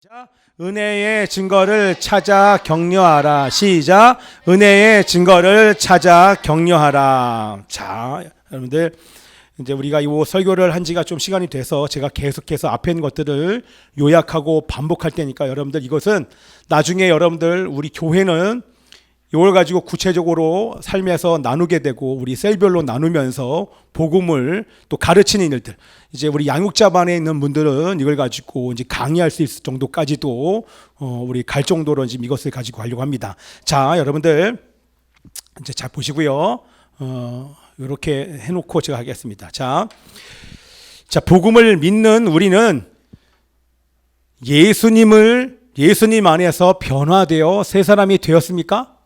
자, 은혜의 증거를 찾아 격려하라. 시작. 은혜의 증거를 찾아 격려하라. 자, 여러분들 이제 우리가 이 설교를 한 지가 좀 시간이 돼서 제가 계속해서 앞에 있는 것들을 요약하고 반복할 테니까 여러분들 이것은 나중에 여러분들 우리 교회는 이걸 가지고 구체적으로 삶에서 나누게 되고 우리 셀별로 나누면서 복음을 또 가르치는 일들, 이제 우리 양육자반에 있는 분들은 이걸 가지고 이제 강의할 수 있을 정도까지도 우리 갈 정도로 지금 이것을 가지고 하려고 합니다. 자, 여러분들 이제 잘 보시고요. 이렇게 해놓고 제가 하겠습니다. 자, 복음을 믿는 우리는 예수님 안에서 변화되어 새 사람이 되었습니까?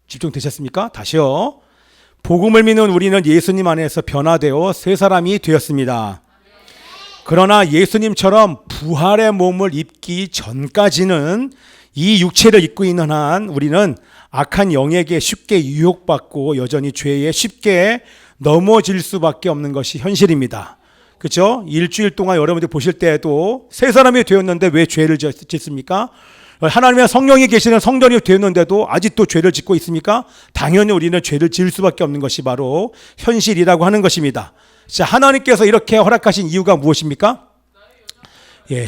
집중되셨습니까? 다시요. 복음을 믿는 우리는 예수님 안에서 변화되어 새 사람이 되었습니다. 그러나 예수님처럼 부활의 몸을 입기 전까지는 이 육체를 입고 있는 한 우리는 악한 영에게 쉽게 유혹받고 여전히 죄에 쉽게 넘어질 수밖에 없는 것이 현실입니다. 그렇죠? 일주일 동안 여러분들 보실 때에도 새 사람이 되었는데 왜 죄를 짓습니까? 하나님의 성령이 계시는 성전이 되었는데도 아직도 죄를 짓고 있습니까? 당연히 우리는 죄를 지을 수밖에 없는 것이 바로 현실이라고 하는 것입니다. 자, 하나님께서 이렇게 허락하신 이유가 무엇입니까?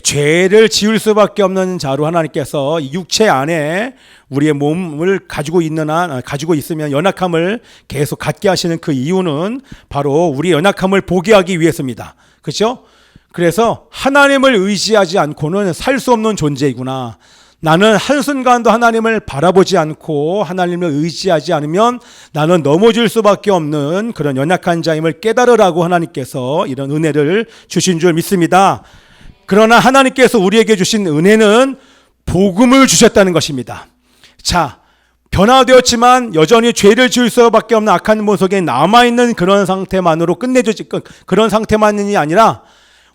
죄를 지을 수밖에 없는 자로 하나님께서 육체 안에 우리의 몸을 가지고 있으면 연약함을 계속 갖게 하시는 그 이유는 바로 우리 연약함을 보게 하기 위해서입니다. 그렇죠? 그래서 하나님을 의지하지 않고는 살 수 없는 존재이구나. 나는 한순간도 하나님을 바라보지 않고 하나님을 의지하지 않으면 나는 넘어질 수밖에 없는 그런 연약한 자임을 깨달으라고 하나님께서 이런 은혜를 주신 줄 믿습니다. 그러나 하나님께서 우리에게 주신 은혜는 복음을 주셨다는 것입니다. 자, 변화되었지만 여전히 죄를 지을 수밖에 없는 악한 몸 속에 남아있는 그런 상태만으로 그런 상태만이 아니라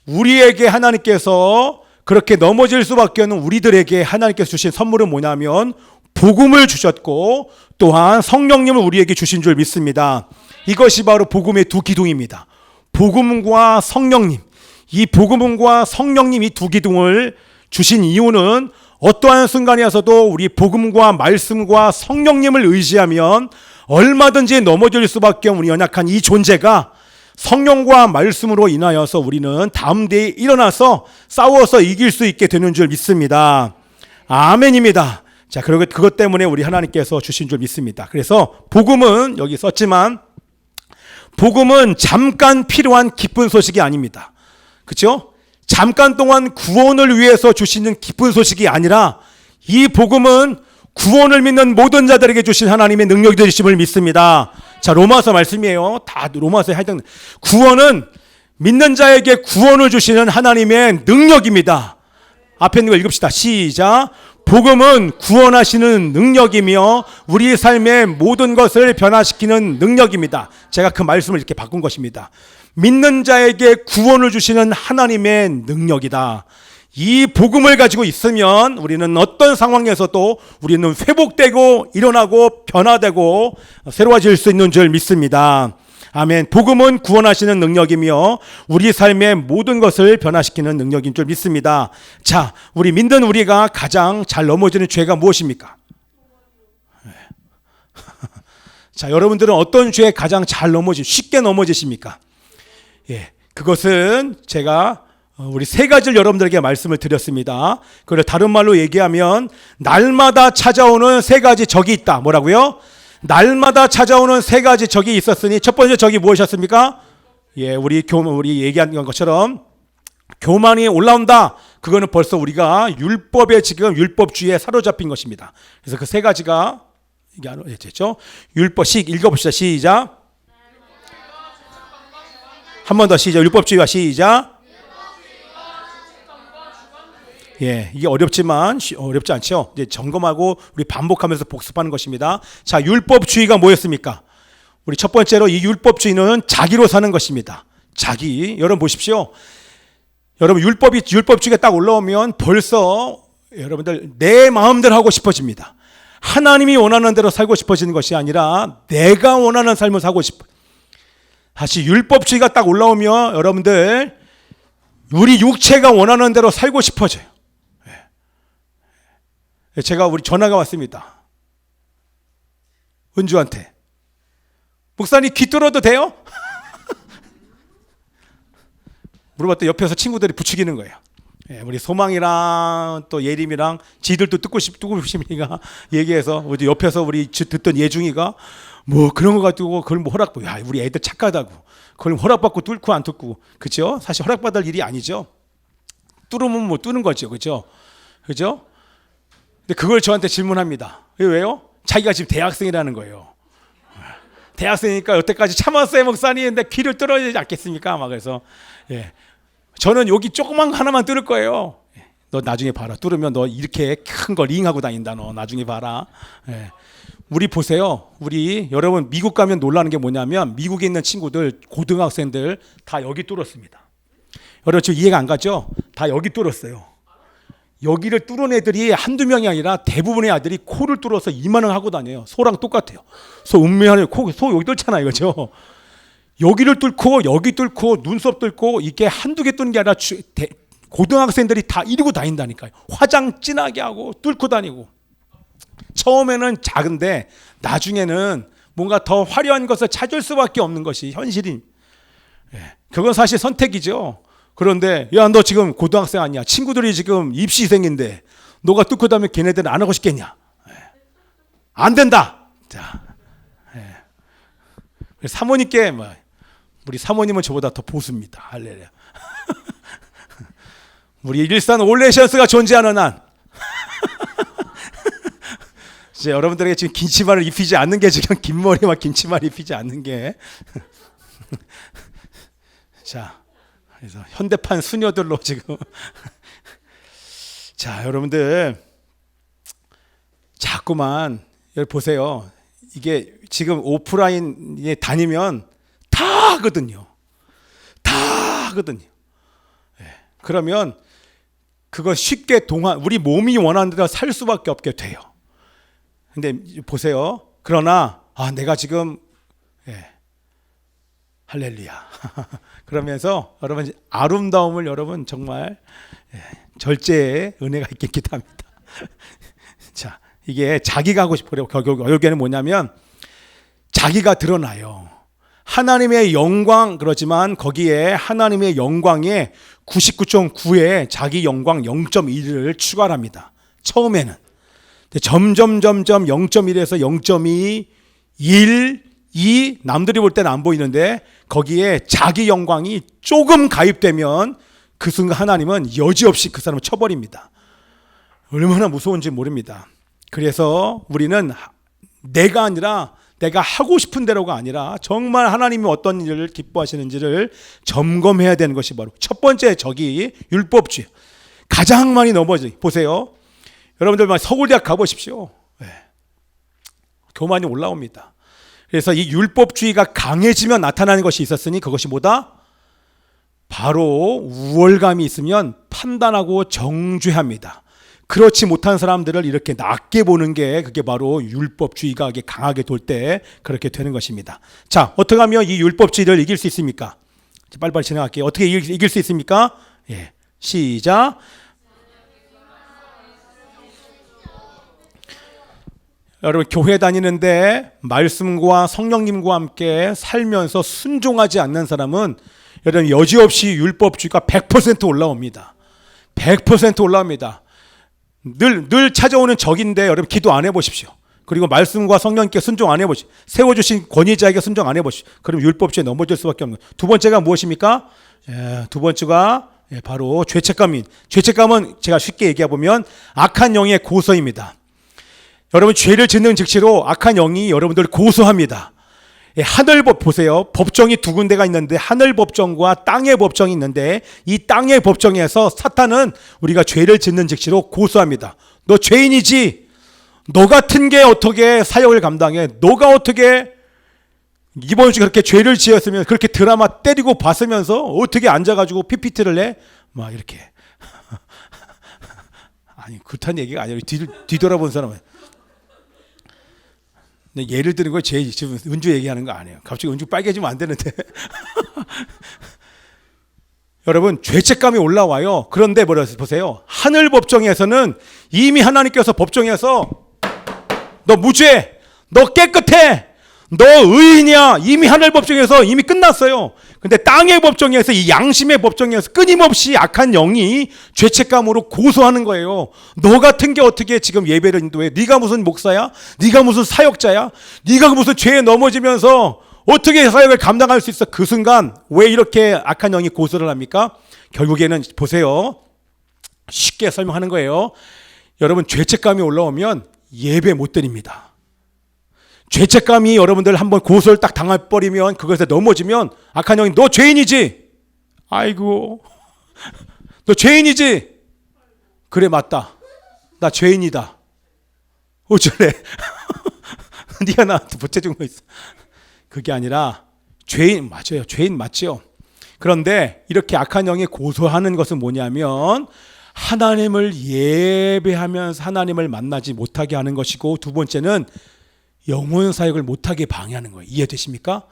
우리에게 하나님께서 그렇게 넘어질 수밖에 없는 우리들에게 하나님께서 주신 선물은 뭐냐면 복음을 주셨고 또한 성령님을 우리에게 주신 줄 믿습니다. 이것이 바로 복음의 두 기둥입니다. 복음과 성령님, 이 복음과 성령님 이 두 기둥을 주신 이유는 어떠한 순간에서도 우리 복음과 말씀과 성령님을 의지하면 얼마든지 넘어질 수밖에 없는 우리 연약한 이 존재가 성령과 말씀으로 인하여서 우리는 다음 대에 일어나서 싸워서 이길 수 있게 되는 줄 믿습니다. 아멘입니다. 자, 그리고 그것 때문에 우리 하나님께서 주신 줄 믿습니다. 그래서 복음은 여기 썼지만 복음은 잠깐 필요한 기쁜 소식이 아닙니다. 그렇죠? 잠깐 동안 구원을 위해서 주시는 기쁜 소식이 아니라 이 복음은 구원을 믿는 모든 자들에게 주신 하나님의 능력이 되심을 믿습니다. 자, 로마서 말씀이에요. 다 로마서에 하여튼 구원은 믿는 자에게 구원을 주시는 하나님의 능력입니다. 앞에 있는 거 읽읍시다. 시작. 복음은 구원하시는 능력이며 우리 삶의 모든 것을 변화시키는 능력입니다. 제가 그 말씀을 이렇게 바꾼 것입니다. 믿는 자에게 구원을 주시는 하나님의 능력이다. 이 복음을 가지고 있으면 우리는 어떤 상황에서도 우리는 회복되고 일어나고 변화되고 새로워질 수 있는 줄 믿습니다. 아멘. 복음은 구원하시는 능력이며 우리 삶의 모든 것을 변화시키는 능력인 줄 믿습니다. 자, 우리 믿는 우리가 가장 잘 넘어지는 죄가 무엇입니까? 자, 여러분들은 어떤 죄에 가장 잘 쉽게 넘어지십니까? 그것은 제가 우리 세 가지를 여러분들에게 말씀을 드렸습니다. 그걸 다른 말로 얘기하면 날마다 찾아오는 세 가지 적이 있다. 뭐라고요? 날마다 찾아오는 세 가지 적이 있었으니 첫 번째 적이 무엇이었습니까? 우리 얘기한 것처럼 교만이 올라온다. 그거는 벌써 우리가 지금 율법주의에 사로잡힌 것입니다. 그래서 그 세 가지가 이게 됐죠? 율법식 읽어봅시다. 시작. 한 번 더 시작. 율법주의와 시작. 이게 어렵지 않죠. 이제 점검하고 우리 반복하면서 복습하는 것입니다. 자, 율법주의가 뭐였습니까? 우리 첫 번째로 이 율법주의는 자기로 사는 것입니다. 여러분 보십시오. 여러분 율법주의가 딱 올라오면 벌써 여러분들 내 마음대로 하고 싶어집니다. 하나님이 원하는 대로 살고 싶어지는 것이 아니라 내가 원하는 삶을 살고 싶어요. 다시 율법주의가 딱 올라오면 여러분들 우리 육체가 원하는 대로 살고 싶어져요. 제가 우리 전화가 왔습니다. 은주한테. 목사님 귀 뚫어도 돼요? 물어봤더니 옆에서 친구들이 부추기는 거예요. 우리 소망이랑 또 예림이랑 지들도 뚫고 싶으니까 얘기해서 우리 옆에서 우리 듣던 예중이가 뭐 그런 거 가지고 그걸 뭐 허락받고, 야 우리 애들 착하다고 그걸 허락받고 뚫고 안 뚫고, 그렇죠? 사실 허락받을 일이 아니죠. 뚫으면 뭐 뚫는 거죠, 그렇죠? 그렇죠? 근데 그걸 저한테 질문합니다. 왜요? 자기가 지금 대학생이라는 거예요. 대학생이니까 여태까지 참았어요, 목사님. 근데 귀를 뚫어야 되지 않겠습니까? 막 그래서 저는 여기 조그만 거 하나만 뚫을 거예요. 너 나중에 봐라. 뚫으면 너 이렇게 큰 거 링하고 다닌다. 너 나중에 봐라. 우리 보세요. 우리 여러분 미국 가면 놀라는 게 뭐냐면 미국에 있는 친구들 고등학생들 다 여기 뚫었습니다. 여러분 지금 이해가 안 가죠? 다 여기 뚫었어요. 여기를 뚫은 애들이 한두 명이 아니라 대부분의 아들이 코를 뚫어서 이만원 하고 다녀요. 소랑 똑같아요. 소 음미하는 소 여기 뚫잖아요, 그렇죠? 여기를 뚫고 여기 뚫고 눈썹 뚫고 이게 한두 개 뚫는 게 아니라 고등학생들이 다 이러고 다닌다니까요. 화장 진하게 하고 뚫고 다니고. 처음에는 작은데 나중에는 뭔가 더 화려한 것을 찾을 수밖에 없는 것이 현실인. 그건 사실 선택이죠. 그런데 야 너 지금 고등학생 아니야? 친구들이 지금 입시생인데 너가 뚫고 다니면 걔네들은 안 하고 싶겠냐? 안 된다. 자, 사모님께 우리 사모님은 저보다 더 보수입니다. 할렐루야. 우리 일산 올레션스가 존재하는 한 이제 여러분들에게 지금 긴 치마를 입히지 않는 게 지금 긴 머리와 긴 치마를 입히지 않는 게 자, 그래서 현대판 수녀들로 지금 자, 여러분들 자꾸만 여기 보세요. 이게 지금 오프라인에 다니면 다 하거든요. 다 하거든요. 그러면 그거 쉽게 우리 몸이 원하는 대로 살 수밖에 없게 돼요. 근데 보세요. 그러나 내가 지금 할렐루야. 그러면서 여러분 아름다움을 여러분 정말 절제의 은혜가 있겠기 합니다. 자, 이게 자기가 하고 싶어요. 결국에는 뭐냐면 자기가 드러나요. 하나님의 영광 그러지만 거기에 하나님의 영광에 99.9에 자기 영광 0.1을 추가합니다. 처음에는 점점 0.1에서 0.2, 1, 2 남들이 볼 때는 안 보이는데 거기에 자기 영광이 조금 가입되면 그 순간 하나님은 여지없이 그 사람을 쳐버립니다. 얼마나 무서운지 모릅니다. 그래서 우리는 내가 아니라 내가 하고 싶은 대로가 아니라 정말 하나님이 어떤 일을 기뻐하시는지를 점검해야 되는 것이 바로 첫 번째 적이 율법주의. 가장 많이 넘어져. 보세요. 여러분들 서울대학 가보십시오. 교만이 올라옵니다. 그래서 이 율법주의가 강해지면 나타나는 것이 있었으니 그것이 뭐다? 바로 우월감이 있으면 판단하고 정죄합니다. 그렇지 못한 사람들을 이렇게 낮게 보는 게 그게 바로 율법주의가 강하게 돌 때 그렇게 되는 것입니다. 자, 어떻게 하면 이 율법주의를 이길 수 있습니까? 빨리빨리 진행할게요. 어떻게 이길 수 있습니까? 시작. 여러분 교회 다니는데 말씀과 성령님과 함께 살면서 순종하지 않는 사람은 여러분 여지없이 율법주의가 100% 올라옵니다. 100% 올라옵니다. 늘 찾아오는 적인데 여러분 기도 안 해보십시오. 그리고 말씀과 성령님께 순종 안 해보십시오. 세워주신 권위자에게 순종 안 해보십시오. 그럼 율법주의에 넘어질 수밖에 없는 거예요. 두 번째가 무엇입니까? 두 번째가 바로 죄책감입니다. 죄책감은 제가 쉽게 얘기해보면 악한 영의 고소입니다. 여러분 죄를 짓는 즉시로 악한 영이 여러분들 고소합니다. 하늘법 보세요. 법정이 두 군데가 있는데 하늘 법정과 땅의 법정이 있는데 이 땅의 법정에서 사탄은 우리가 죄를 짓는 즉시로 고소합니다. 너 죄인이지. 너 같은 게 어떻게 사역을 감당해? 너가 어떻게 이번 주에 그렇게 죄를 지었으면 그렇게 드라마 때리고 봤으면서 어떻게 앉아가지고 PPT를 해? 막 이렇게 아니 그렇다는 얘기가 아니라 뒤돌아본 사람은 예를 드는 거 지금 은주 얘기하는 거 아니에요. 갑자기 은주 빨개지면 안 되는데 여러분 죄책감이 올라와요. 그런데 보세요. 하늘 법정에서는 이미 하나님께서 법정에서 너 무죄, 너 깨끗해, 너 의인이야. 이미 하늘 법정에서 이미 끝났어요. 근데 땅의 법정에서, 이 양심의 법정에서 끊임없이 악한 영이 죄책감으로 고소하는 거예요. 너 같은 게 어떻게 지금 예배를 인도해? 네가 무슨 목사야? 네가 무슨 사역자야? 네가 무슨 죄에 넘어지면서 어떻게 사역을 감당할 수 있어? 그 순간 왜 이렇게 악한 영이 고소를 합니까? 결국에는 보세요. 쉽게 설명하는 거예요. 여러분 죄책감이 올라오면 예배 못 드립니다. 죄책감이 여러분들 한번 고소를 딱 당해버리면, 그것에 넘어지면 악한 영이 너 죄인이지? 아이고 너 죄인이지? 그래 맞다, 나 죄인이다. 어쩌래? 네가 나한테 보채준 거 있어. 그게 아니라 죄인 맞아요. 죄인 맞죠. 그런데 이렇게 악한 영이 고소하는 것은 뭐냐면 하나님을 예배하면서 하나님을 만나지 못하게 하는 것이고, 두 번째는 영혼 사역을 못하게 방해하는 거예요. 이해되십니까?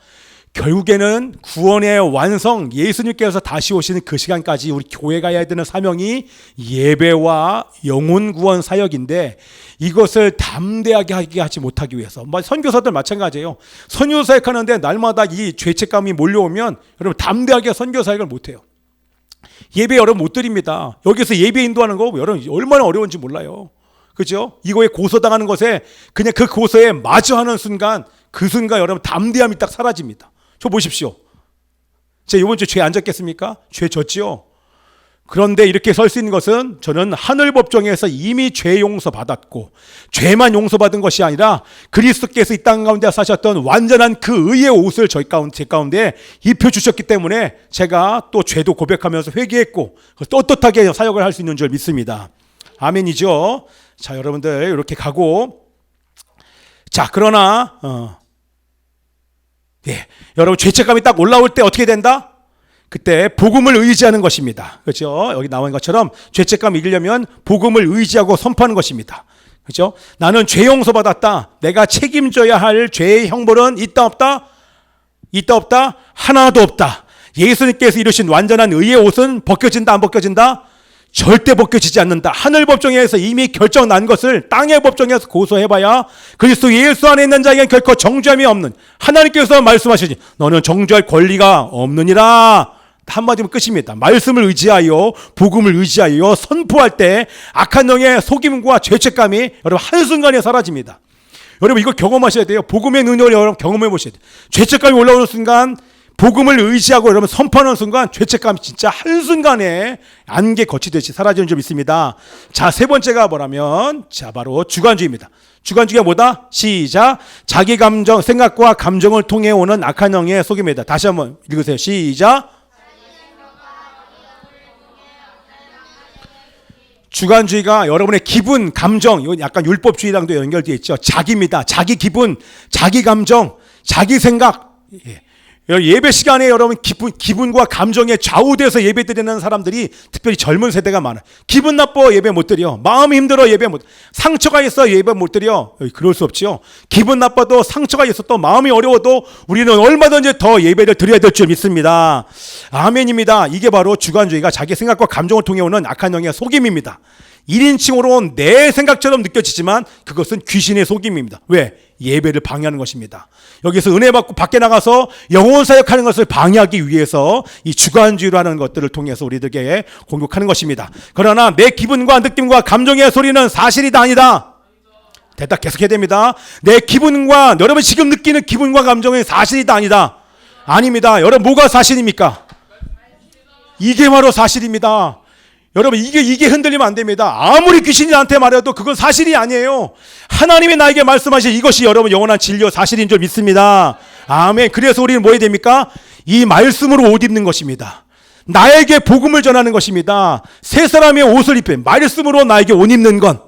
결국에는 구원의 완성, 예수님께서 다시 오시는 그 시간까지 우리 교회가 해야 되는 사명이 예배와 영혼 구원 사역인데, 이것을 담대하게 하지 못하기 위해서, 선교사들 마찬가지예요. 선교 사역하는데 날마다 이 죄책감이 몰려오면 여러분 담대하게 선교 사역을 못해요. 예배 여러분 못 드립니다. 여기서 예배 인도하는 거 여러분 얼마나 어려운지 몰라요. 그죠? 이거에 고소당하는 것에 그냥 그 고소에 마주하는 순간, 그 순간 여러분 담대함이 딱 사라집니다. 저 보십시오. 제가 이번 주에 죄 안 졌겠습니까? 죄 졌지요. 그런데 이렇게 설 수 있는 것은 저는 하늘 법정에서 이미 죄 용서 받았고, 죄만 용서받은 것이 아니라 그리스도께서 이 땅 가운데 사셨던 완전한 그 의의 옷을 제 가운데 입혀주셨기 때문에 제가 또 죄도 고백하면서 회개했고 떳떳하게 사역을 할 수 있는 줄 믿습니다. 아멘이죠. 자, 여러분들 이렇게 가고, 자, 그러나 여러분 죄책감이 딱 올라올 때 어떻게 된다? 그때 복음을 의지하는 것입니다. 그렇죠? 여기 나온 것처럼 죄책감을 이기려면 복음을 의지하고 선포하는 것입니다. 그렇죠? 나는 죄 용서 받았다. 내가 책임져야 할 죄의 형벌은 있다 없다? 있다 없다? 하나도 없다. 예수님께서 이루신 완전한 의의 옷은 벗겨진다 안 벗겨진다? 절대 벗겨지지 않는다. 하늘 법정에서 이미 결정 난 것을 땅의 법정에서 고소해봐야 그리스도 예수 안에 있는 자에게는 결코 정죄함이 없는, 하나님께서 말씀하시지 너는 정죄할 권리가 없느니라. 한마디면 끝입니다. 말씀을 의지하여 복음을 의지하여 선포할 때 악한 영의 속임과 죄책감이 여러분 한순간에 사라집니다. 여러분 이거 경험하셔야 돼요. 복음의 능력을 여러분 경험해 보셔야 돼요. 죄책감이 올라오는 순간, 복음을 의지하고 여러분 선포하는 순간 죄책감이 진짜 한순간에 안개 거치듯이 사라지는 점 있습니다. 자, 세 번째가 뭐라면, 자, 바로 주관주의입니다. 주관주의가 뭐다? 시작. 자기 감정, 생각과 감정을 통해 오는 악한 영의 속임이다. 다시 한번 읽으세요. 시작. 주관주의가 여러분의 기분, 감정, 이건 약간 율법주의랑도 연결되어 있죠. 자기입니다. 자기 기분, 자기 감정, 자기 생각. 예배 시간에 여러분 기분과 감정에 좌우돼서 예배 드리는 사람들이 특별히 젊은 세대가 많아요. 기분 나빠 예배 못 드려. 마음이 힘들어 예배 못, 상처가 있어 예배 못 드려. 그럴 수 없죠. 기분 나빠도 상처가 있어도 마음이 어려워도 우리는 얼마든지 더 예배를 드려야 될 줄 믿습니다. 아멘입니다. 이게 바로 주관주의가 자기 생각과 감정을 통해 오는 악한 영의 속임입니다. 1인칭으로 내 생각처럼 느껴지지만 그것은 귀신의 속임입니다. 왜? 예배를 방해하는 것입니다. 여기서 은혜 받고 밖에 나가서 영혼 사역하는 것을 방해하기 위해서 이 주관주의로 하는 것들을 통해서 우리들에게 공격하는 것입니다. 그러나 내 기분과 느낌과 감정의 소리는 사실이다 아니다? 대답 계속해야 됩니다. 내 기분과 여러분 지금 느끼는 기분과 감정은 사실이다 아니다? 아닙니다. 여러분 뭐가 사실입니까? 이게 바로 사실입니다. 여러분 이게 흔들리면 안 됩니다. 아무리 귀신이 나한테 말해도 그건 사실이 아니에요. 하나님이 나에게 말씀하신 이것이 여러분 영원한 진리요 사실인 줄 믿습니다. 아멘. 그래서 우리는 뭐 해야 됩니까? 이 말씀으로 옷 입는 것입니다. 나에게 복음을 전하는 것입니다. 새 사람의 옷을 입힌 말씀으로 나에게 옷 입는 건,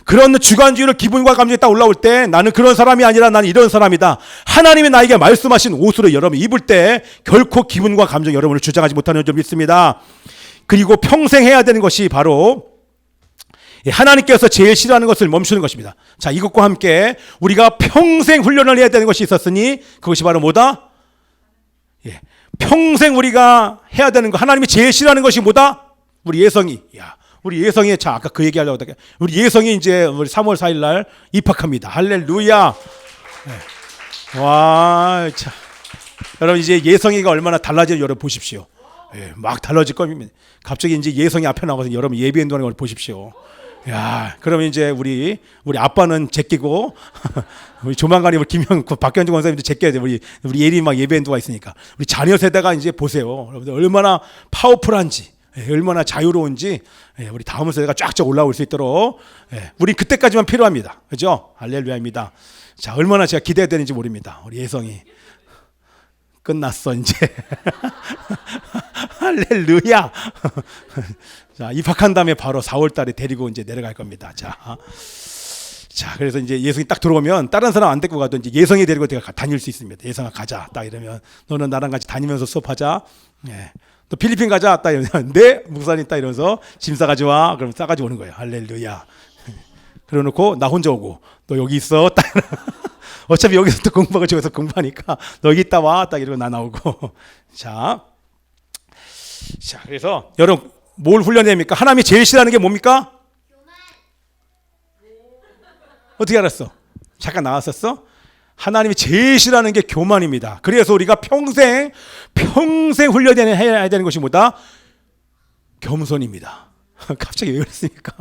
그런 주관주의로 기분과 감정이 딱 올라올 때 나는 그런 사람이 아니라 나는 이런 사람이다. 하나님이 나에게 말씀하신 옷으로 여러분 입을 때 결코 기분과 감정 여러분을 주장하지 못하는 줄 믿습니다. 그리고 평생 해야 되는 것이 바로 하나님께서 제일 싫어하는 것을 멈추는 것입니다. 자, 이것과 함께 우리가 평생 훈련을 해야 되는 것이 있었으니 그것이 바로 뭐다? 평생 우리가 해야 되는 거, 하나님이 제일 싫어하는 것이 뭐다? 우리 예성이. 우리 예성이, 자, 아까 그 얘기하려고 하다가 우리 예성이 이제 우리 3월 4일 날 입학합니다. 할렐루야. 네. 와, 참. 여러분 이제 예성이가 얼마나 달라지는지 여러분 보십시오. 예, 막 달라질 겁니다. 갑자기 이제 예성이 앞에 나가서 여러분 예배인도하는 걸 보십시오. 야, 그러면 이제 우리 아빠는 제끼고 우리 조만간에 우리 박현중 권사님도 제껴야 돼. 우리 예리 막 예배인도가 있으니까 우리 자녀 세대가 이제 보세요. 여러분들 얼마나 파워풀한지, 얼마나 자유로운지 우리 다음 세대가 쫙쫙 올라올 수 있도록 우리 그때까지만 필요합니다. 그죠? 할렐루야입니다. 자, 얼마나 제가 기대되는지 모릅니다. 우리 예성이 끝났어 이제. 할렐루야. 자, 입학한 다음에 바로 4월 달에 데리고 이제 내려갈 겁니다. 자, 그래서 이제 예성이 딱 들어오면 다른 사람 안 데리고 가도 이제 예성이 데리고 내가 다닐 수 있습니다. 예성아 가자. 딱 이러면 너는 나랑 같이 다니면서 수업하자. 또 필리핀 가자. 딱 이러면 네 목사님 딱 이러면서 짐 싸가지 와. 그럼 싸가지 오는 거예요. 할렐루야. 그래놓고 나 혼자 오고 너 여기 있어. 딱. 어차피 여기서 또 공부하고 저기서 공부하니까 너 여기 있다 와. 딱 이러고 나 나오고. 자, 그래서 여러분 뭘 훈련됩니까? 하나님이 제일 싫어하는 게 뭡니까? 어떻게 알았어? 잠깐 나왔었어? 하나님이 제일 싫어하는 게 교만입니다. 그래서 우리가 평생 훈련해야 되는 것이 뭐다? 겸손입니다. 갑자기 왜 그랬습니까?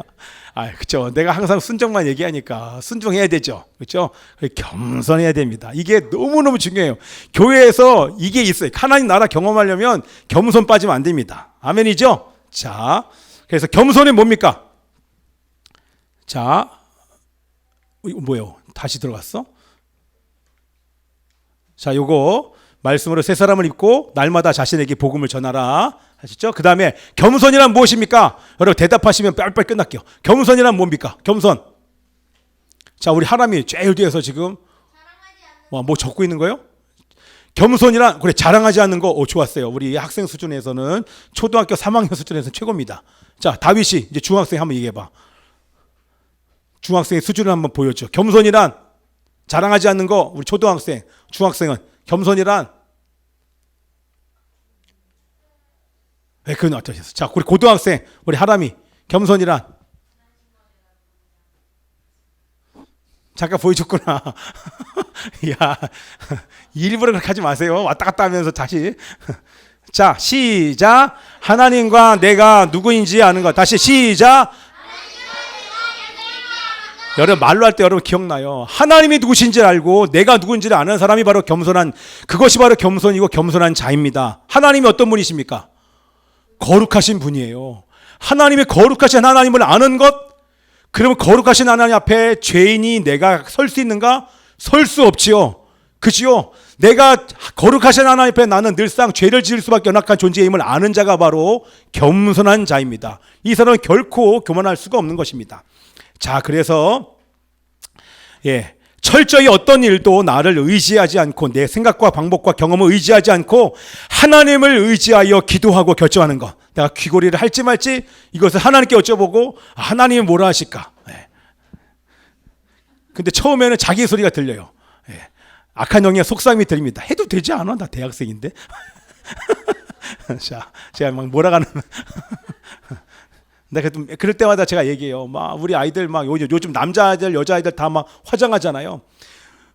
그렇죠. 내가 항상 순종만 얘기하니까 순종해야 되죠. 그렇죠? 겸손해야 됩니다. 이게 너무너무 중요해요. 교회에서 이게 있어요. 하나님 나라 경험하려면 겸손 빠지면 안 됩니다. 아멘이죠? 자, 그래서 겸손이 뭡니까? 자, 뭐예요? 다시 들어갔어? 자, 요거 말씀으로 새 사람을 입고 날마다 자신에게 복음을 전하라. 하셨죠? 그 다음에 겸손이란 무엇입니까? 여러분 대답하시면 빨리빨리 끝날게요. 겸손이란 뭡니까? 겸손. 자, 우리 하람이 제일 뒤에서 지금 뭐 적고 있는 거예요? 겸손이란, 그래, 자랑하지 않는 거. 좋았어요. 우리 학생 수준에서는 초등학교 3학년 수준에서는 최고입니다. 자, 다윗이 이제 중학생 한번 얘기해봐. 중학생의 수준을 한번 보여줘. 겸손이란 자랑하지 않는 거. 우리 초등학생, 중학생은 겸손이란 그건 어떠셨어요? 자, 우리 고등학생, 우리 하람이 겸손이란 잠깐 보여줬구나. 야, 일부러 그렇게 하지 마세요. 왔다 갔다 하면서 다시. 자, 시작. 하나님과 내가 누구인지 아는 것. 다시 시작. 여러분 말로 할 때 여러분 기억나요? 하나님이 누구신지 알고 내가 누군지를 아는 사람이 바로 겸손한, 그것이 바로 겸손이고 겸손한 자입니다. 하나님이 어떤 분이십니까? 거룩하신 분이에요. 하나님의 거룩하신 하나님을 아는 것, 그러면 거룩하신 하나님 앞에 죄인이 내가 설 수 있는가? 설 수 없지요. 그지요? 내가 거룩하신 하나님 앞에 나는 늘상 죄를 지을 수밖에 연약한 존재임을 아는 자가 바로 겸손한 자입니다. 이 사람은 결코 교만할 수가 없는 것입니다. 자, 그래서 철저히 어떤 일도 나를 의지하지 않고 내 생각과 방법과 경험을 의지하지 않고 하나님을 의지하여 기도하고 결정하는 것. 내가 귀고리를 할지 말지 이것을 하나님께 여쭤보고 하나님이 뭐라 하실까. 근데 처음에는 자기 소리가 들려요. 악한 영의 속삭임이 들립니다. 해도 되지 않아? 나 대학생인데. 자, 제가 막 몰아가는. 내가 그럴 때마다 제가 얘기해요. 막 우리 아이들 막 요즘 남자아이들 여자아이들 다 막 화장하잖아요.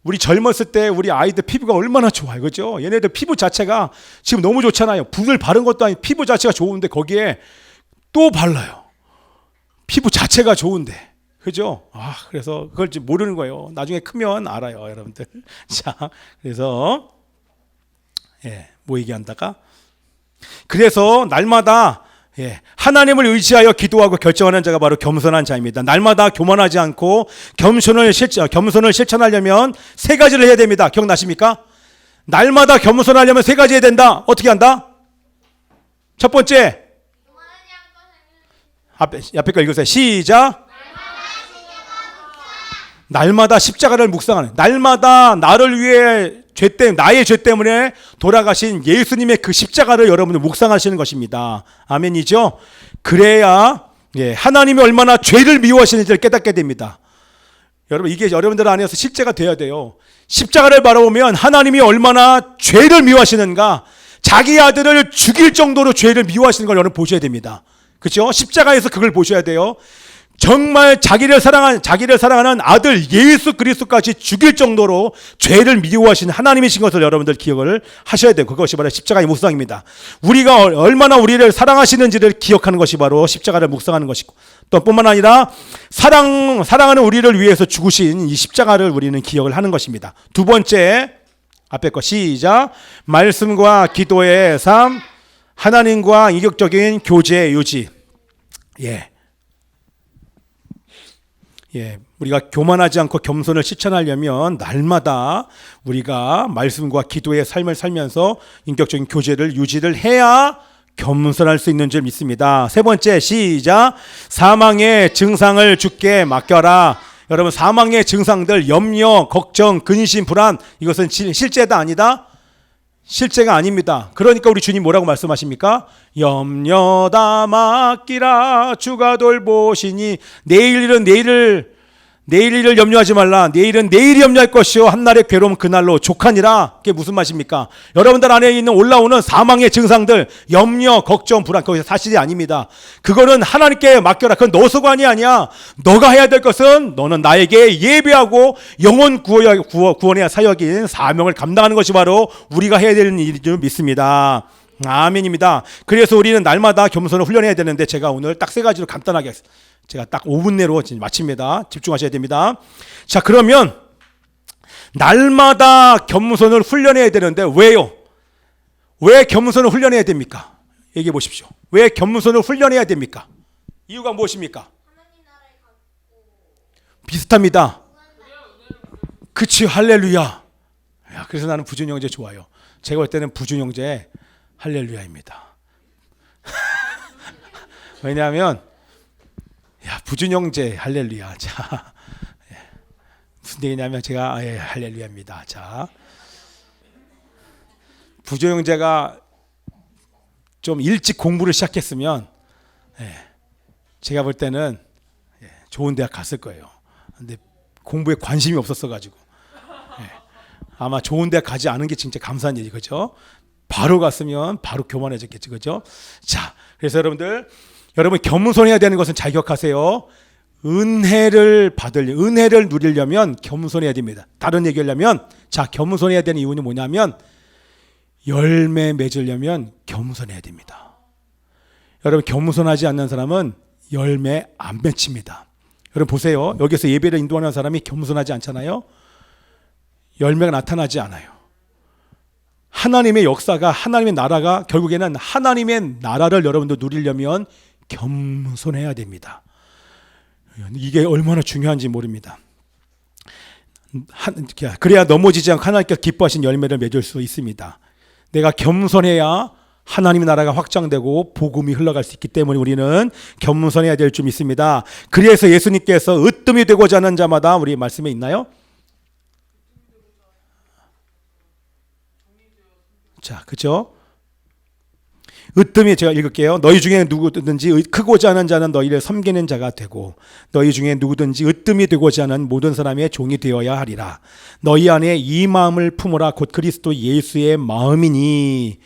우리 젊었을 때 우리 아이들 피부가 얼마나 좋아요, 그죠? 얘네들 피부 자체가 지금 너무 좋잖아요. 붓을 바른 것도 아니고 피부 자체가 좋은데 거기에 또 발라요. 피부 자체가 좋은데, 그죠? 그래서 그걸 모르는 거예요. 나중에 크면 알아요, 여러분들. 자, 그래서 뭐 얘기한다가? 그래서 날마다 하나님을 의지하여 기도하고 결정하는 자가 바로 겸손한 자입니다. 날마다 교만하지 않고 겸손을 실천하려면 세 가지를 해야 됩니다. 기억나십니까? 날마다 겸손하려면 세 가지 해야 된다. 어떻게 한다? 첫 번째, 앞에 거 읽으세요. 시작. 날마다 십자가를 묵상하는, 날마다 나를 위해 나의 죄 때문에 돌아가신 예수님의 그 십자가를 여러분들 묵상하시는 것입니다. 아멘이죠? 그래야 하나님이 얼마나 죄를 미워하시는지를 깨닫게 됩니다. 여러분, 이게 여러분들 안에서 실제가 돼야 돼요. 십자가를 바라보면 하나님이 얼마나 죄를 미워하시는가, 자기 아들을 죽일 정도로 죄를 미워하시는 걸 여러분 보셔야 됩니다. 그렇죠? 십자가에서 그걸 보셔야 돼요. 정말 자기를 사랑하는 아들 예수 그리스도까지 죽일 정도로 죄를 미워하신 하나님이신 것을 여러분들 기억을 하셔야 돼요. 그것이 바로 십자가의 묵상입니다. 우리가 얼마나 우리를 사랑하시는지를 기억하는 것이 바로 십자가를 묵상하는 것이고, 또 뿐만 아니라 사랑하는 우리를 위해서 죽으신 이 십자가를 우리는 기억을 하는 것입니다. 두 번째, 앞에 거 시작. 말씀과 기도의 삶, 하나님과 인격적인 교제 유지. 우리가 교만하지 않고 겸손을 실천하려면 날마다 우리가 말씀과 기도의 삶을 살면서 인격적인 교제를 유지를 해야 겸손할 수 있는 줄 믿습니다. 세 번째, 시작. 사망의 증상을 주께 맡겨라. 여러분, 사망의 증상들, 염려, 걱정, 근심, 불안, 이것은 실제다 아니다? 실제가 아닙니다. 그러니까 우리 주님 뭐라고 말씀하십니까? 염려다 맡기라, 주가 돌보시니. 내일 일을 염려하지 말라. 내일은 내일이 염려할 것이요 한날의 괴로움 그날로 족하니라. 그게 무슨 말입니까? 여러분들 안에 있는 올라오는 사망의 증상들, 염려, 걱정, 불안, 그것이 사실이 아닙니다. 그거는 하나님께 맡겨라. 그건 너 소관이 아니야. 너가 해야 될 것은 너는 나에게 예배하고 영혼 구원의 사역인 사명을 감당하는 것이 바로 우리가 해야 되는 일인 줄 믿습니다. 아멘입니다. 그래서 우리는 날마다 겸손을 훈련해야 되는데, 제가 오늘 딱 세 가지로 간단하게 했습니다. 제가 딱 5분 내로 마칩니다. 집중하셔야 됩니다. 자, 그러면 날마다 겸손을 훈련해야 되는데 왜요? 왜 겸손을 훈련해야 됩니까? 얘기해 보십시오. 왜 겸손을 훈련해야 됩니까? 이유가 무엇입니까? 비슷합니다. 그치, 할렐루야. 그래서 나는 부준 형제 좋아요. 제가 볼 때는 부준 형제 할렐루야입니다. 왜냐하면 부준 형제 할렐루야. 자, 무슨 얘기냐면 제가 할렐루야입니다. 자, 부준 형제가 좀 일찍 공부를 시작했으면 제가 볼 때는 좋은 대학 갔을 거예요. 근데 공부에 관심이 없었어 가지고 아마 좋은 대학 가지 않은 게 진짜 감사한 일이, 그죠? 바로 갔으면 바로 교만해졌겠지, 그죠? 자, 그래서 여러분 겸손해야 되는 것은 잘 기억하세요. 은혜를 누리려면 겸손해야 됩니다. 다른 얘기하려면, 자, 겸손해야 되는 이유는 뭐냐면 열매 맺으려면 겸손해야 됩니다. 여러분, 겸손하지 않는 사람은 열매 안 맺힙니다. 여러분 보세요. 여기서 예배를 인도하는 사람이 겸손하지 않잖아요. 열매가 나타나지 않아요. 하나님의 역사가, 하나님의 나라가, 결국에는 하나님의 나라를 여러분도 누리려면 겸손해야 됩니다. 이게 얼마나 중요한지 모릅니다. 그래야 넘어지지 않고 하나님께서 기뻐하신 열매를 맺을 수 있습니다. 내가 겸손해야 하나님의 나라가 확장되고 복음이 흘러갈 수 있기 때문에 우리는 겸손해야 될 줄 믿습니다. 그래서 예수님께서 으뜸이 되고자 하는 자마다, 우리 말씀에 있나요? 자, 그죠? 으뜸이, 제가 읽을게요. 너희 중에 누구든지 크고자 하는 자는 너희를 섬기는 자가 되고, 너희 중에 누구든지 으뜸이 되고자 하는 모든 사람의 종이 되어야 하리라. 너희 안에 이 마음을 품으라. 곧 그리스도 예수의 마음이니.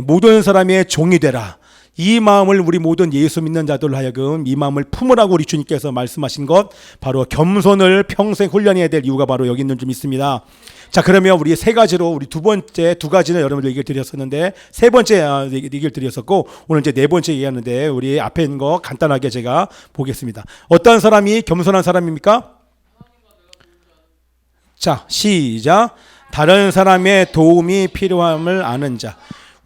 모든 사람의 종이 되라. 이 마음을 우리 모든 예수 믿는 자들 하여금 이 마음을 품으라고 우리 주님께서 말씀하신 것, 바로 겸손을 평생 훈련해야 될 이유가 바로 여기 있는 줄 믿습니다. 자, 그러면 우리 세 가지로, 우리 두 가지는 여러분들 얘기를 드렸었는데, 세 번째 얘기를 드렸었고, 오늘 이제 네 번째 얘기하는데, 우리 앞에 있는 거 간단하게 제가 보겠습니다. 어떤 사람이 겸손한 사람입니까? 자, 시작. 다른 사람의 도움이 필요함을 아는 자.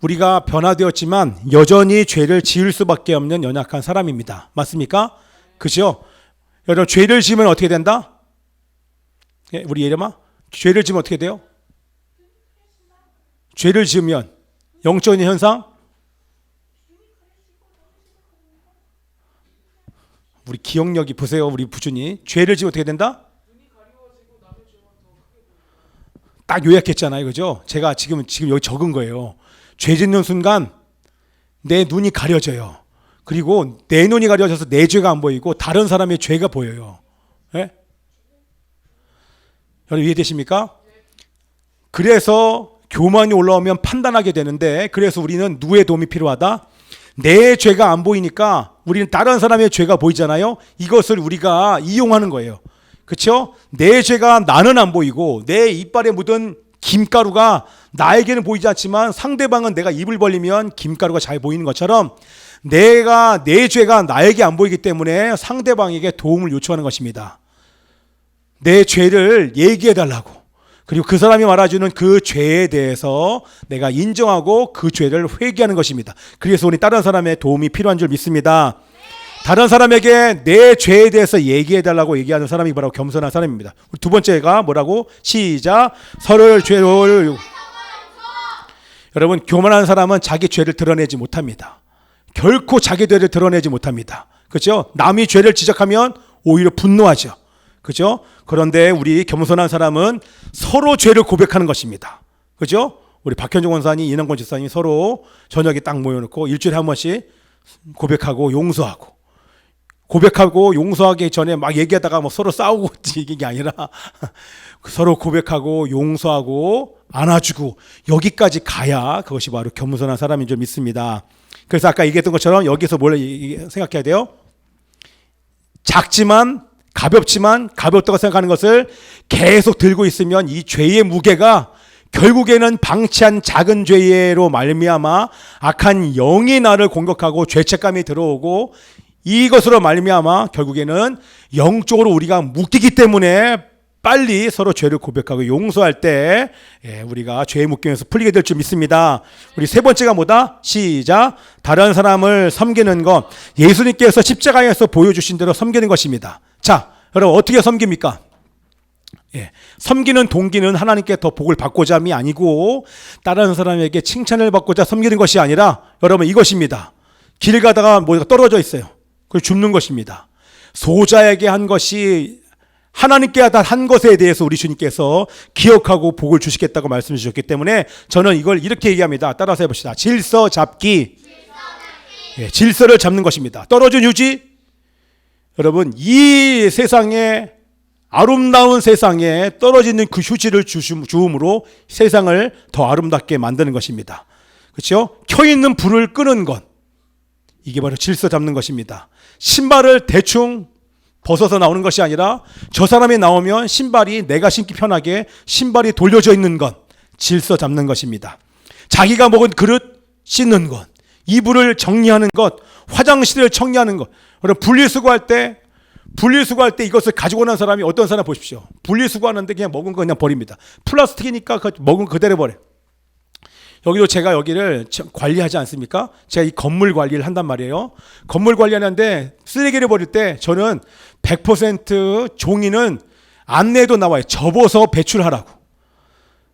우리가 변화되었지만 여전히 죄를 지을 수밖에 없는 연약한 사람입니다. 맞습니까? 그죠? 여러분, 죄를 지으면 어떻게 된다? 우리 예림아, 죄를 지으면 어떻게 돼요? 죄를 지으면 영적인 현상? 우리 기억력이, 보세요, 우리 부준이 죄를 지으면 어떻게 된다? 딱 요약했잖아요, 그죠? 제가 지금 여기 적은 거예요. 죄 짓는 순간 내 눈이 가려져요. 그리고 내 눈이 가려져서 내 죄가 안 보이고 다른 사람의 죄가 보여요. 여러분 이해되십니까? 그래서 교만이 올라오면 판단하게 되는데, 그래서 우리는 누구의 도움이 필요하다? 내 죄가 안 보이니까 우리는 다른 사람의 죄가 보이잖아요. 이것을 우리가 이용하는 거예요. 그렇죠? 내 죄가 나는 안 보이고 내 이빨에 묻은 김가루가 나에게는 보이지 않지만 상대방은 내가 입을 벌리면 김가루가 잘 보이는 것처럼 내 죄가 나에게 안 보이기 때문에 상대방에게 도움을 요청하는 것입니다. 내 죄를 얘기해 달라고. 그리고 그 사람이 말해주는 그 죄에 대해서 내가 인정하고 그 죄를 회개하는 것입니다. 그래서 우리 다른 사람의 도움이 필요한 줄 믿습니다. 다른 사람에게 내 죄에 대해서 얘기해 달라고 얘기하는 사람이 바로 겸손한 사람입니다. 두 번째가 뭐라고? 시작. 서로의 죄를. 여러분, 교만한 사람은 자기 죄를 드러내지 못합니다. 결코 자기 죄를 드러내지 못합니다. 그렇죠? 남이 죄를 지적하면 오히려 분노하죠. 그죠? 그런데 우리 겸손한 사람은 서로 죄를 고백하는 것입니다. 그죠? 우리 박현종 원사님, 이남권 집사님 서로 저녁에 딱 모여놓고 일주일에 한 번씩 고백하고 용서하기 전에 막 얘기하다가 뭐 서로 싸우고 이게 아니라 서로 고백하고 용서하고 안아주고 여기까지 가야 그것이 바로 겸손한 사람인 줄 믿습니다. 그래서 아까 얘기했던 것처럼 여기서 뭘 생각해야 돼요? 작지만 가볍다고 생각하는 것을 계속 들고 있으면 이 죄의 무게가 결국에는 방치한 작은 죄로 말미암아 악한 영이 나를 공격하고 죄책감이 들어오고 이것으로 말미암아 결국에는 영적으로 우리가 묶이기 때문에 빨리 서로 죄를 고백하고 용서할 때 우리가 죄의 묶임에서 풀리게 될 줄 믿습니다. 우리 세 번째가 뭐다? 시작. 다른 사람을 섬기는 것. 예수님께서 십자가에서 보여주신 대로 섬기는 것입니다. 자, 여러분 어떻게 섬깁니까? 섬기는 동기는 하나님께 더 복을 받고자 함이 아니고 다른 사람에게 칭찬을 받고자 섬기는 것이 아니라 여러분 이것입니다. 길 가다가 뭐가 떨어져 있어요. 그걸 줍는 것입니다. 소자에게 한 것이 하나님께 한 것에 대해서 우리 주님께서 기억하고 복을 주시겠다고 말씀해 주셨기 때문에 저는 이걸 이렇게 얘기합니다. 따라서 해봅시다. 질서 잡기. 질서를 잡는 것입니다. 떨어진 휴지. 여러분 이 세상에 아름다운 세상에 떨어지는 그 휴지를 주음으로 세상을 더 아름답게 만드는 것입니다. 그렇죠? 켜있는 불을 끄는 것. 이게 바로 질서 잡는 것입니다. 신발을 대충 벗어서 나오는 것이 아니라 저 사람이 나오면 신발이 내가 신기 편하게 신발이 돌려져 있는 것. 질서 잡는 것입니다. 자기가 먹은 그릇 씻는 것. 이불을 정리하는 것. 화장실을 정리하는 것. 여러분 분리수거할 때 이것을 가지고 난 사람이 어떤 사람 보십시오. 분리수거하는데 그냥 먹은 거 그냥 버립니다. 플라스틱이니까 먹은 거 그대로 버려. 여기도 제가 여기를 관리하지 않습니까? 제가 이 건물 관리를 한단 말이에요. 건물 관리하는데 쓰레기를 버릴 때 저는 100% 종이는 안내도 나와요. 접어서 배출하라고.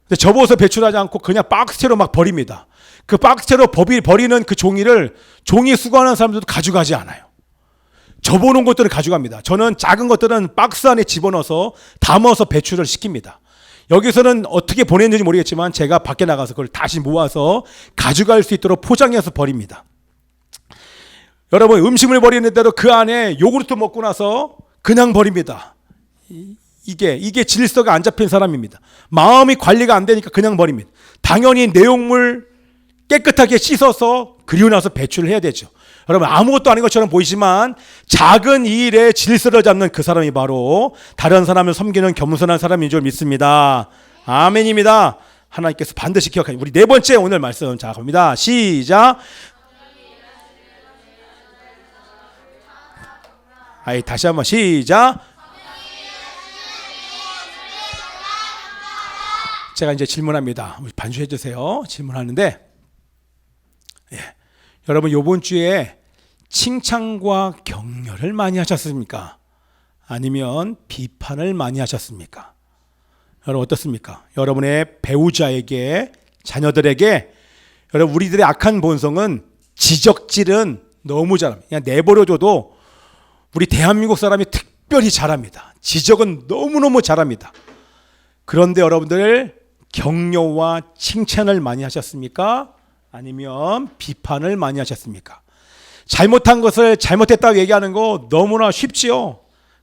근데 접어서 배출하지 않고 그냥 박스채로 막 버립니다. 그 박스채로 버리는 그 종이를 종이 수거하는 사람들도 가져가지 않아요. 접어놓은 것들을 가져갑니다. 저는 작은 것들은 박스 안에 집어넣어서 담아서 배출을 시킵니다. 여기서는 어떻게 보냈는지 모르겠지만 제가 밖에 나가서 그걸 다시 모아서 가져갈 수 있도록 포장해서 버립니다. 여러분 음식을 버리는데도 그 안에 요구르트 먹고 나서 그냥 버립니다. 이게 질서가 안 잡힌 사람입니다. 마음이 관리가 안 되니까 그냥 버립니다. 당연히 내용물 깨끗하게 씻어서 그리고 나서 배출을 해야 되죠. 여러분 아무것도 아닌 것처럼 보이지만 작은 일에 질서를 잡는 그 사람이 바로 다른 사람을 섬기는 겸손한 사람인 줄 믿습니다. 아멘입니다. 하나님께서 반드시 기억하니 우리 네 번째 오늘 말씀 자 갑니다. 시작. 다시 한번 시작. 제가 이제 질문합니다. 반주해 주세요. 질문하는데 여러분 이번 주에 칭찬과 격려를 많이 하셨습니까? 아니면 비판을 많이 하셨습니까? 여러분 어떻습니까? 여러분의 배우자에게 자녀들에게 여러분 우리들의 악한 본성은 지적질은 너무 잘합니다. 그냥 내버려둬도 우리 대한민국 사람이 특별히 잘합니다. 지적은 너무너무 잘합니다. 그런데 여러분들 격려와 칭찬을 많이 하셨습니까? 아니면 비판을 많이 하셨습니까? 잘못한 것을 잘못했다고 얘기하는 거 너무나 쉽지요.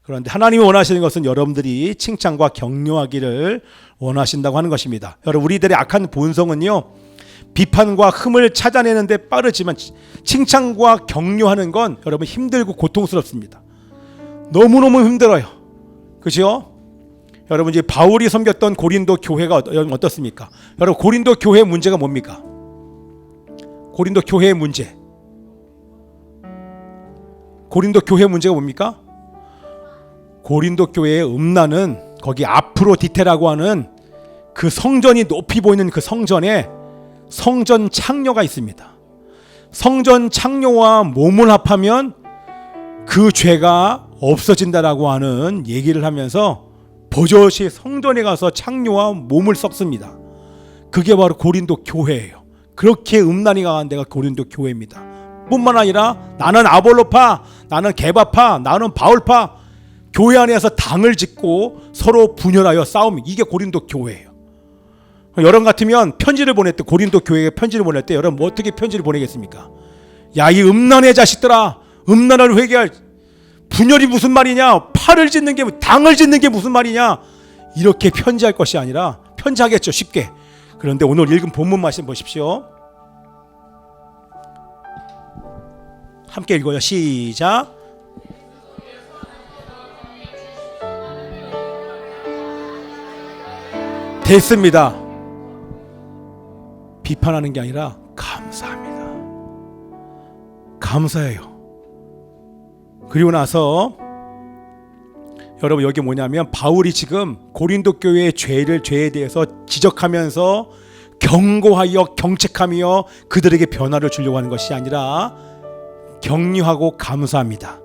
그런데 하나님이 원하시는 것은 여러분들이 칭찬과 격려하기를 원하신다고 하는 것입니다. 여러분, 우리들의 악한 본성은요, 비판과 흠을 찾아내는 데 빠르지만 칭찬과 격려하는 건 여러분 힘들고 고통스럽습니다. 너무너무 힘들어요. 그죠? 여러분, 이제 바울이 섬겼던 고린도 교회가 어떻습니까? 여러분, 고린도 교회의 문제가 뭡니까? 고린도 교회의 문제. 고린도 교회의 문제가 뭡니까? 고린도 교회의 음란은 거기 아프로디테라고 하는 그 성전이 높이 보이는 그 성전에 성전 창녀가 있습니다. 성전 창녀와 몸을 합하면 그 죄가 없어진다라고 하는 얘기를 하면서 버젓이 성전에 가서 창녀와 몸을 썩습니다. 그게 바로 고린도 교회예요. 그렇게 음란이 강한 데가 고린도 교회입니다. 뿐만 아니라 나는 아볼로파, 나는 게바파, 나는 바울파, 교회 안에서 당을 짓고 서로 분열하여 싸움, 이게 고린도 교회예요. 여러분 같으면 편지를 보낼 때, 고린도 교회에 편지를 보낼 때 여러분 뭐 어떻게 편지를 보내겠습니까? 야, 이 음란의 자식들아, 음란을 회개할, 분열이 무슨 말이냐, 팔을 짓는 게, 당을 짓는 게 무슨 말이냐, 이렇게 편지할 것이 아니라, 편지하겠죠, 쉽게. 그런데 오늘 읽은 본문 말씀 보십시오. 함께 읽어요. 시작. 됐습니다. 비판하는 게 아니라 감사합니다. 감사해요. 그리고 나서 여러분, 여기 뭐냐면 바울이 지금 고린도 교회의 죄에 대해서 지적하면서 경고하여 경책하며 그들에게 변화를 주려고 하는 것이 아니라 격려하고 감사합니다.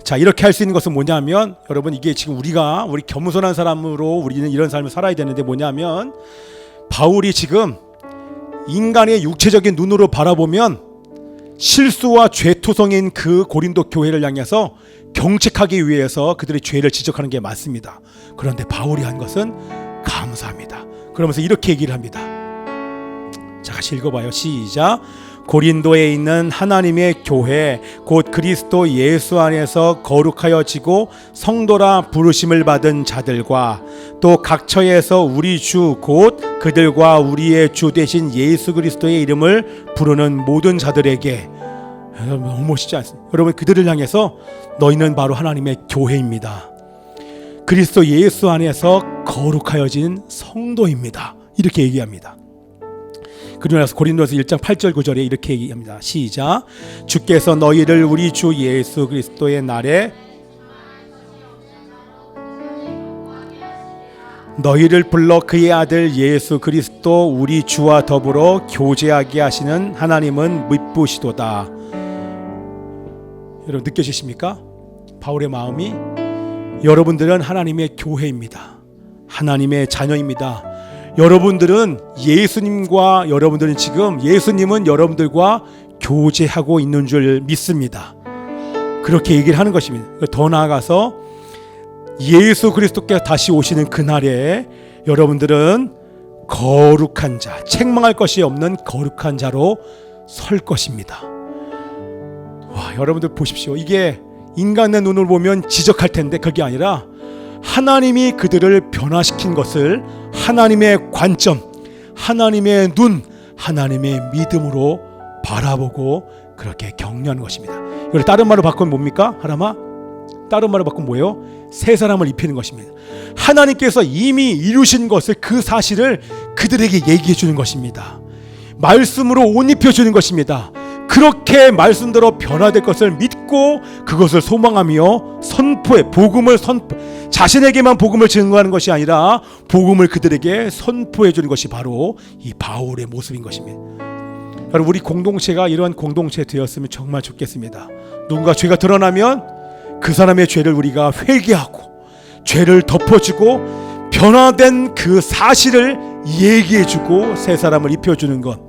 자, 이렇게 할 수 있는 것은 뭐냐면, 여러분, 이게 지금 우리 겸손한 사람으로 우리는 이런 삶을 살아야 되는데 뭐냐면, 바울이 지금 인간의 육체적인 눈으로 바라보면 실수와 죄토성인 그 고린도 교회를 향해서 경책하기 위해서 그들의 죄를 지적하는 게 맞습니다. 그런데 바울이 한 것은 감사합니다. 그러면서 이렇게 얘기를 합니다. 자, 같이 읽어봐요. 시작. 고린도에 있는 하나님의 교회 곧 그리스도 예수 안에서 거룩하여지고 성도라 부르심을 받은 자들과 또 각 처에서 우리 주 곧 그들과 우리의 주 되신 예수 그리스도의 이름을 부르는 모든 자들에게, 여러분 너무 멋있지 않습니까? 여러분, 그들을 향해서 너희는 바로 하나님의 교회입니다. 그리스도 예수 안에서 거룩하여진 성도입니다. 이렇게 얘기합니다. 그리고 나서 고린도서 1장 8절 9절에 이렇게 얘기합니다. 시작. 주께서 너희를 우리 주 예수 그리스도의 날에 너희를 불러 그의 아들 예수 그리스도 우리 주와 더불어 교제하게 하시는 하나님은 미쁘시도다. 여러분 느껴지십니까? 바울의 마음이, 여러분들은 하나님의 교회입니다. 하나님의 자녀입니다. 여러분들은 예수님과, 여러분들은 지금 예수님은 여러분들과 교제하고 있는 줄 믿습니다. 그렇게 얘기를 하는 것입니다. 더 나아가서 예수 그리스도께서 다시 오시는 그날에 여러분들은 거룩한 자, 책망할 것이 없는 거룩한 자로 설 것입니다. 와, 여러분들 보십시오. 이게 인간의 눈을 보면 지적할 텐데 그게 아니라 하나님이 그들을 변화시킨 것을 하나님의 관점, 하나님의 눈, 하나님의 믿음으로 바라보고 그렇게 격려하는 것입니다. 이걸 다른 말로 바꾸면 뭡니까? 하나마? 다른 말로 바꾸면 뭐예요? 새 사람을 입히는 것입니다. 하나님께서 이미 이루신 것을, 그 사실을 그들에게 얘기해 주는 것입니다. 말씀으로 옷 입혀 주는 것입니다. 그렇게 말씀대로 변화될 것을 믿고 그것을 소망하며 선포해, 복음을 자신에게만 복음을 증거하는 것이 아니라 복음을 그들에게 선포해 주는 것이 바로 이 바울의 모습인 것입니다. 여러분, 우리 공동체가 이러한 공동체 되었으면 정말 좋겠습니다. 누군가 죄가 드러나면 그 사람의 죄를 우리가 회개하고 죄를 덮어주고 변화된 그 사실을 얘기해주고 새 사람을 입혀주는 것,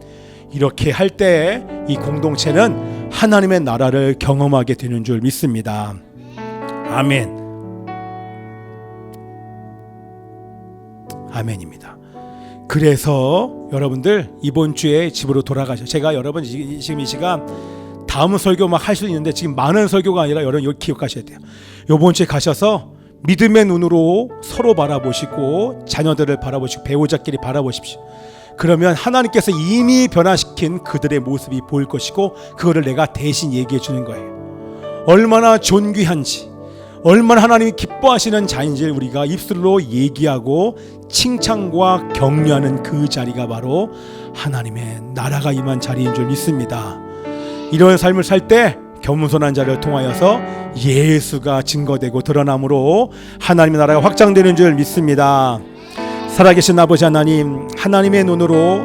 이렇게 할 때 이 공동체는 하나님의 나라를 경험하게 되는 줄 믿습니다. 아멘. 아멘입니다. 그래서 여러분들 이번 주에 집으로 돌아가셔. 제가 여러분 지금 이 시간 다음 설교 막 할 수 있는데 지금 많은 설교가 아니라 여러분 이거 기억하셔야 돼요. 이번 주에 가셔서 믿음의 눈으로 서로 바라보시고 자녀들을 바라보시고 배우자끼리 바라보십시오. 그러면 하나님께서 이미 변화시킨 그들의 모습이 보일 것이고 그거를 내가 대신 얘기해 주는 거예요. 얼마나 존귀한지, 얼마나 하나님이 기뻐하시는 자인지를 우리가 입술로 얘기하고 칭찬과 격려하는 그 자리가 바로 하나님의 나라가 임한 자리인 줄 믿습니다. 이런 삶을 살 때 겸손한 자를 통하여서 예수가 증거되고 드러남으로 하나님의 나라가 확장되는 줄 믿습니다. 살아계신 아버지 하나님, 하나님의 눈으로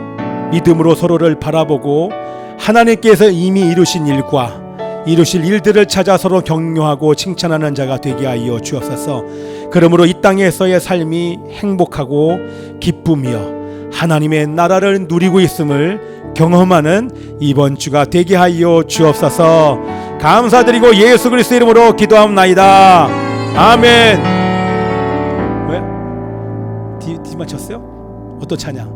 믿음으로 서로를 바라보고 하나님께서 이미 이루신 일과 이루실 일들을 찾아 서로 격려하고 칭찬하는 자가 되게 하여 주옵소서. 그러므로 이 땅에서의 삶이 행복하고 기쁨이여 하나님의 나라를 누리고 있음을 경험하는 이번 주가 되게 하여 주옵소서. 감사드리고 예수 그리스도의 이름으로 기도합나이다. 아멘. 왜? D 맞췄어요? 어떤 찬양?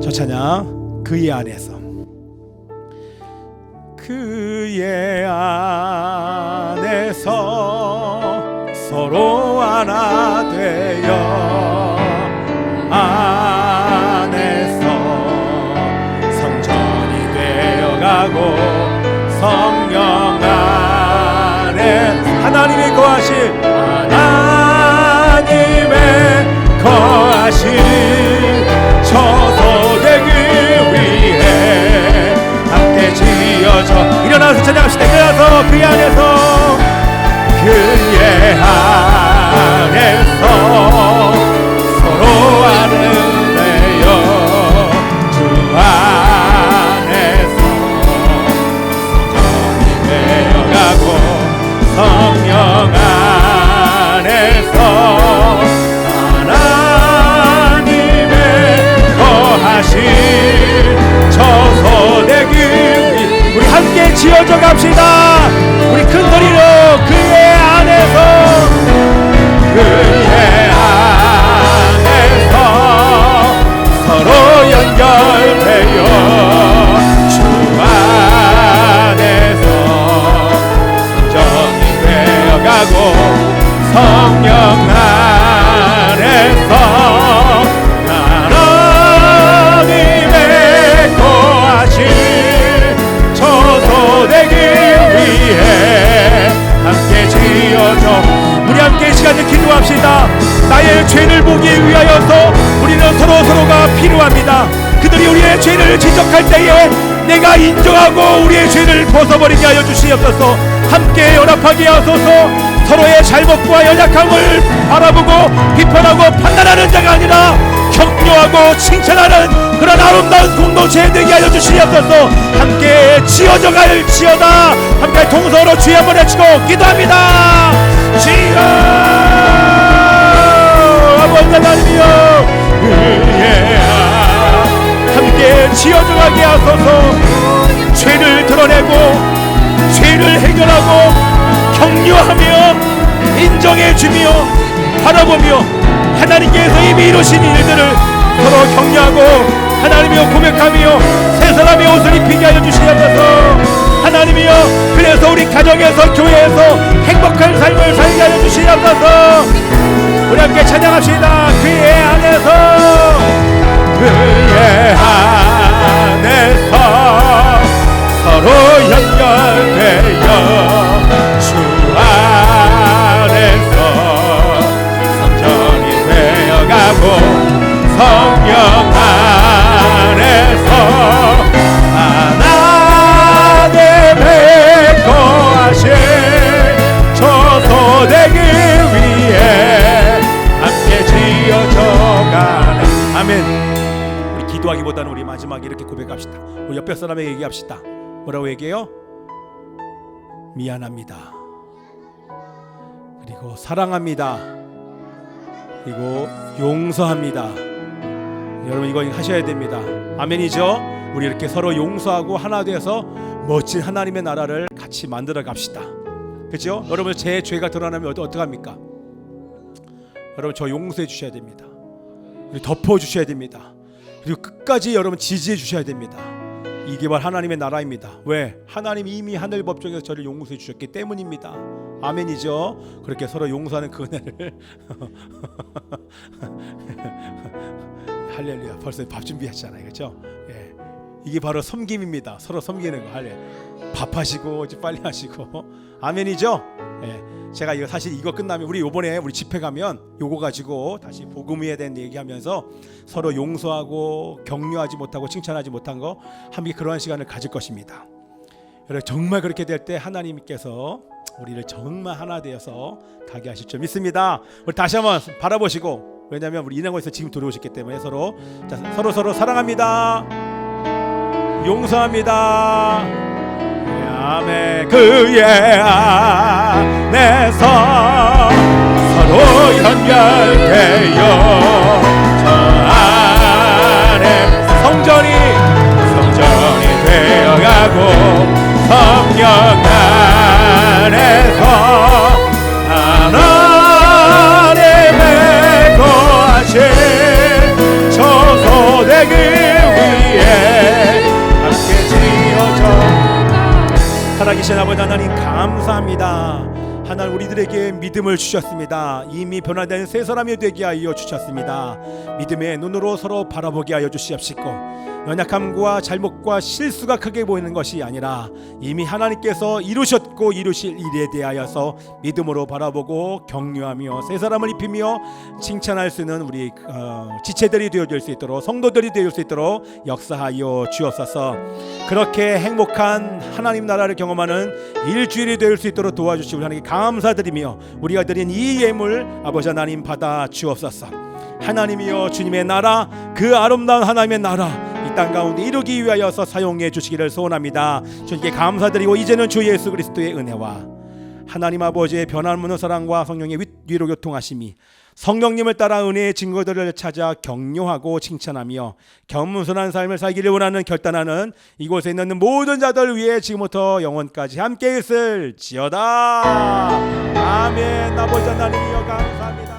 저 찬양 그의 안에서. 그의 안에서 서로 하나 되어 안에서 성전이 되어가고 성령 안에 하나님이 거하실 하나님의 거하실 저소되기 위해 함께 지어져 일어나서 찬양합시다. 일어나서 그의 안에서 그의 안에서 서로 아는데요 주 안에서 성전이 되어가고 성령 안에서 하나님의 거하신 저소되기 우리 함께 지어져 갑시다. 우리 큰 소리로 그의 안에서 그의 안에서 서로 연결되어 주 안에서 성전이 되어가고 성령 안에서 하나님의 거하신 저소되기 위해 함께 지어져 우리 함께 이 시간에 기도합시다. 나의 죄를 보기 위하여서 우리는 서로가 필요합니다. 그들이 우리의 죄를 지적할 때에 내가 인정하고 우리의 죄를 벗어버리게 하여 주시옵소서. 함께 연합하게 하소서. 서로의 잘못과 연약함을 바라보고 비판하고 판단하는 자가 아니라 격려하고 칭찬하는 그런 아름다운 공동체 되게 하여 주시옵소서. 함께 지어져갈 지어다. 함께 동서로 주여 한번 외치고 기도합니다. 주여 아버지 하나님이여 그의 함께 지어져가게 하소서. 죄를 드러내고 죄를 해결하고 격려하며 인정해주며 바라보며 하나님께서 이미 이루신 일들을 서로 격려하고 하나님이여 고백하며 새 사람의 옷을 입히게 하여 주시옵소서. 하나님이여 그래서 우리 가정에서 교회에서 행복한 삶을 살게 하여 주시옵소서. 우리 함께 찬양합시다. 그의 안에서 그의 안에서 서로 연결되어 주 안에서 성전이 되어가고 성령 안에서 하나님의 거하신 저소되기 위해 함께 지어져가는 아멘. 우리 기도하기보다는 우리 마지막에 이렇게 고백합시다. 우리 옆에 사람에게 얘기합시다. 뭐라고 얘기해요? 미안합니다. 그리고 사랑합니다. 그리고 용서합니다. 여러분 이거 하셔야 됩니다. 아멘이죠? 우리 이렇게 서로 용서하고 하나 되어서 멋진 하나님의 나라를 같이 만들어 갑시다. 그렇죠? 여러분 제 죄가 드러나면 어떡합니까? 여러분 저 용서해 주셔야 됩니다. 덮어 주셔야 됩니다. 그리고 끝까지 여러분 지지해 주셔야 됩니다. 이게 바로 하나님의 나라입니다. 왜? 하나님이 이미 하늘 법정에서 저를 용서해 주셨기 때문입니다. 아멘이죠. 그렇게 서로 용서하는 그 은혜를 할렐루야. 벌써 밥 준비하셨잖아요, 그렇죠? 예. 이게 바로 섬김입니다. 서로 섬기는 거. 할렐. 밥하시고 이제 빨리 하시고. 아멘이죠. 예. 제가 이거 사실 이거 끝나면 우리 요번에 우리 집회 가면 요거 가지고 다시 복음에 대한 얘기하면서 서로 용서하고 격려하지 못하고 칭찬하지 못한 거 함께 그러한 시간을 가질 것입니다. 여러분 정말 그렇게 될 때 하나님께서 우리를 정말 하나 되어서 가게 하실 줄 믿습니다. 우리 다시 한번 바라보시고, 왜냐하면 우리 인하고에서 지금 들어오셨기 때문에 서로 서로 사랑합니다. 용서합니다. 아멘. 그의 안에서 서로 연결되어 저 안에 성전이 되어가고 성령 안에서 하나님의 거하신 저 소대기 위에 함께 지어져. 살아계신 아버지 하나님 감사합니다. 하나님 우리들에게 믿음을 주셨습니다. 이미 변화된 새 사람이 되게 하여 주셨습니다. 믿음의 눈으로 서로 바라보게 하여 주시옵시고, 연약함과 잘못과 실수가 크게 보이는 것이 아니라 이미 하나님께서 이루셨고 이루실 일에 대하여서 믿음으로 바라보고 격려하며 새 사람을 입히며 칭찬할 수 있는 우리 지체들이 되어질 수 있도록, 성도들이 되어질 수 있도록 역사하여 주옵소서. 그렇게 행복한 하나님 나라를 경험하는 일주일이 될 수 있도록 도와주시고 하나님께 감사드리며 우리가 드린 이 예물 아버지 하나님 받아 주옵소서. 하나님이여 주님의 나라, 그 아름다운 하나님의 나라 이 땅 가운데 이루기 위하여서 사용해 주시기를 소원합니다. 주님께 감사드리고 이제는 주 예수 그리스도의 은혜와 하나님 아버지의 변함없는 사랑과 성령의 위로 교통하심이 성령님을 따라 은혜의 증거들을 찾아 격려하고 칭찬하며 겸손한 삶을 살기를 원하는 결단하는 이곳에 있는 모든 자들 위해 지금부터 영원까지 함께 있을지어다. 아멘. 아버지 하나님이여 감사합니다.